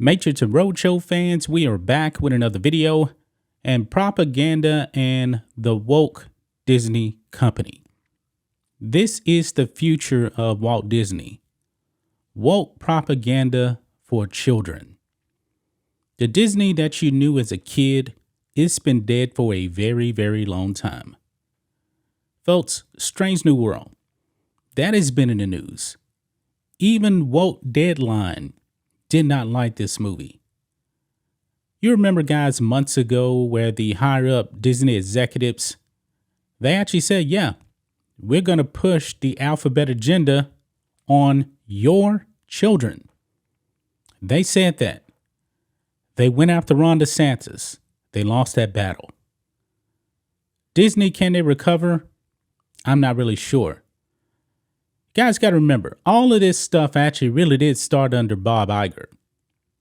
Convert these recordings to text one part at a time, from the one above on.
Matrixx and Roadshow fans, we are back with another video and propaganda and the woke Disney company. This is the future of Walt Disney. Woke propaganda for children. The Disney that you knew as a kid, it's been dead for a very, very long time. Folks, Strange New World, that has been in the news. Even woke Deadline did not like this movie. You remember, guys, months ago where the higher up Disney executives, they actually said, yeah, we're going to push the alphabet agenda on your children. They said that. They went after Ron DeSantis. They lost that battle. Disney, can they recover? I'm not really sure. Guys, got to remember, all of this stuff actually really did start under Bob Iger.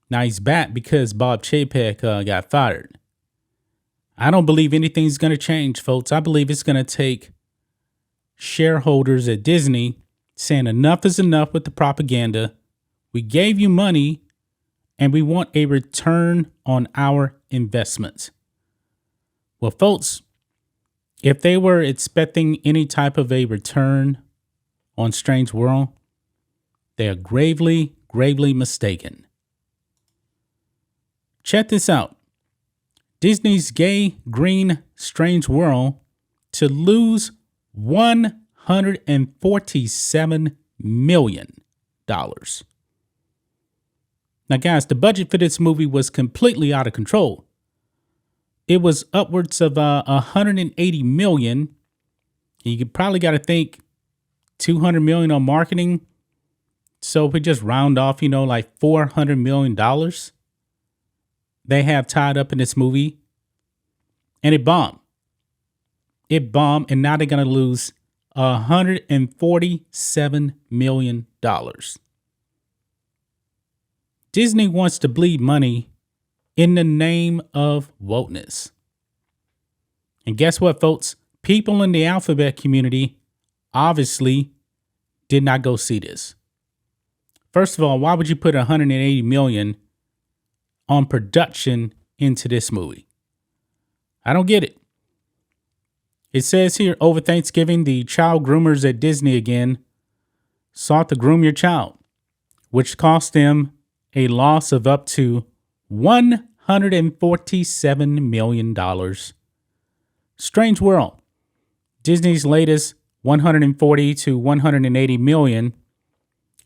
Now he's back because Bob Chapek got fired. I don't believe anything's going to change, folks. I believe it's going to take shareholders at Disney saying enough is enough with the propaganda. We gave you money and we want a return on our investments. Well, folks, if they were expecting any type of a return on Strange World, they are gravely, gravely mistaken. Check this out. Disney's gay green Strange World to lose $147 million. Now, guys, the budget for this movie was completely out of control. It was upwards of $180 million. You probably got to think $200 million on marketing. So if we just round off, like $400 million they have tied up in this movie, and it bombed. It bombed, and now they're going to lose $147 million. Disney wants to bleed money in the name of wokeness. And guess what, folks? People in the alphabet community obviously did not go see this. First of all, why would you put $180 million on production into this movie? I don't get it. It says here, over Thanksgiving, the child groomers at Disney again sought to groom your child, which cost them a loss of up to $147 million. Strange World, Disney's latest 140 to 180 million,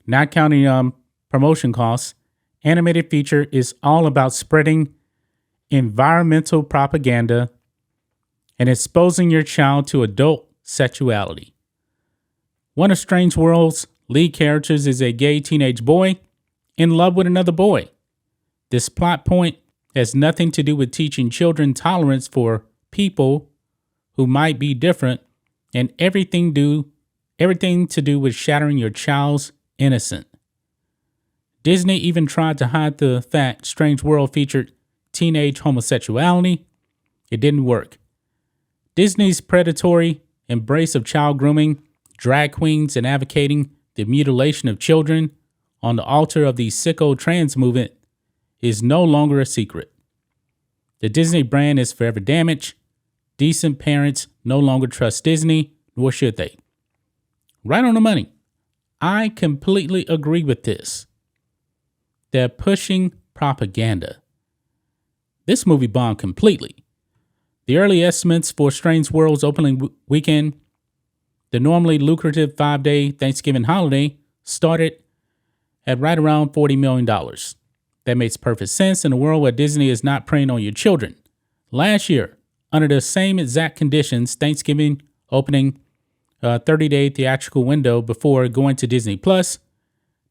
not counting promotion costs, animated feature is all about spreading environmental propaganda and exposing your child to adult sexuality. One of Strange World's lead characters is a gay teenage boy in love with another boy. This plot point has nothing to do with teaching children tolerance for people who might be different, and everything to do with shattering your child's innocence. Disney even tried to hide the fact Strange World featured teenage homosexuality. It didn't work. Disney's predatory embrace of child grooming, drag queens, and advocating the mutilation of children on the altar of the sicko trans movement is no longer a secret. The Disney brand is forever damaged. Decent parents no longer trust Disney, nor should they. Right on the money. I completely agree with this. They're pushing propaganda. This movie bombed completely. The early estimates for Strange World's opening weekend, the normally lucrative 5-day Thanksgiving holiday, started at right around $40 million. That makes perfect sense in a world where Disney is not preying on your children. Last year, under the same exact conditions, Thanksgiving opening a 30-day theatrical window before going to Disney Plus,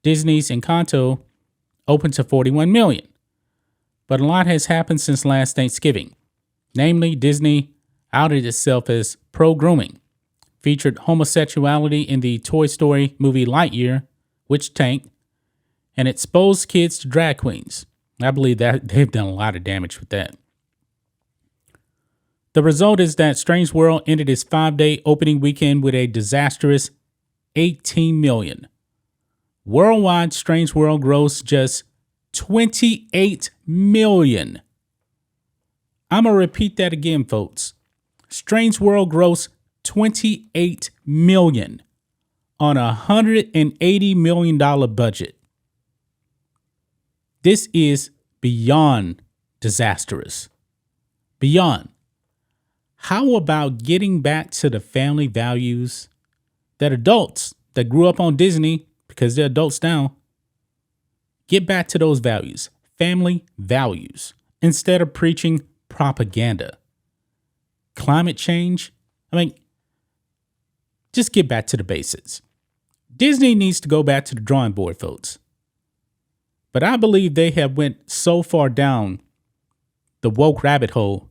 Disney's Encanto opened to $41 million. But a lot has happened since last Thanksgiving. Namely, Disney outed itself as pro-grooming, featured homosexuality in the Toy Story movie Lightyear, which tanked, and exposed kids to drag queens. I believe that they've done a lot of damage with that. The result is that Strange World ended its 5-day opening weekend with a disastrous $18 million. Worldwide, Strange World grossed just $28 million. I'm going to repeat that again, folks. Strange World grossed $28 million on a $180 million budget. This is beyond disastrous. Beyond. How about getting back to the family values that adults that grew up on Disney, because they're adults now, get back to those values, family values, instead of preaching propaganda. Climate change, just get back to the basics. Disney needs to go back to the drawing board, folks. But I believe they have went so far down the woke rabbit hole,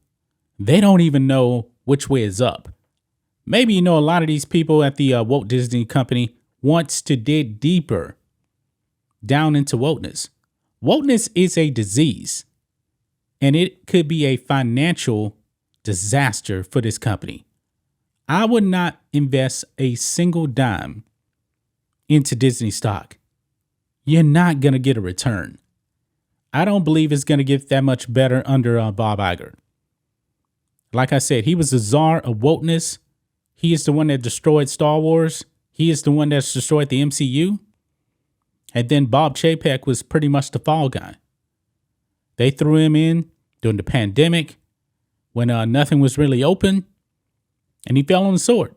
they don't even know which way is up. Maybe a lot of these people at the Walt Disney Company wants to dig deeper down into wokeness. Wokeness is a disease, and it could be a financial disaster for this company. I would not invest a single dime into Disney stock. You're not going to get a return. I don't believe it's going to get that much better under Bob Iger. Like I said, he was the czar of wokeness. He is the one that destroyed Star Wars. He is the one that's destroyed the MCU. And then Bob Chapek was pretty much the fall guy. They threw him in during the pandemic when nothing was really open, and he fell on the sword.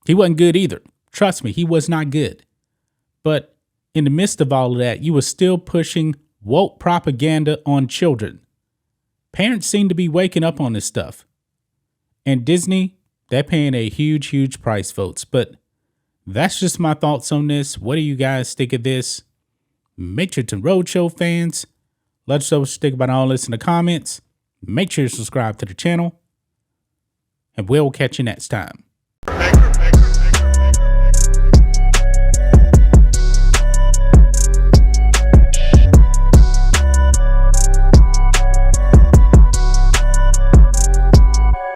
He wasn't good either. Trust me, he was not good. But in the midst of all of that, you were still pushing woke propaganda on children. Parents seem to be waking up on this stuff. And Disney, they're paying a huge, huge price, folks. But that's just my thoughts on this. What do you guys think of this? Matrixx and Roadshow fans, let us know what you think about all this in the comments. Make sure you subscribe to the channel, and we'll catch you next time.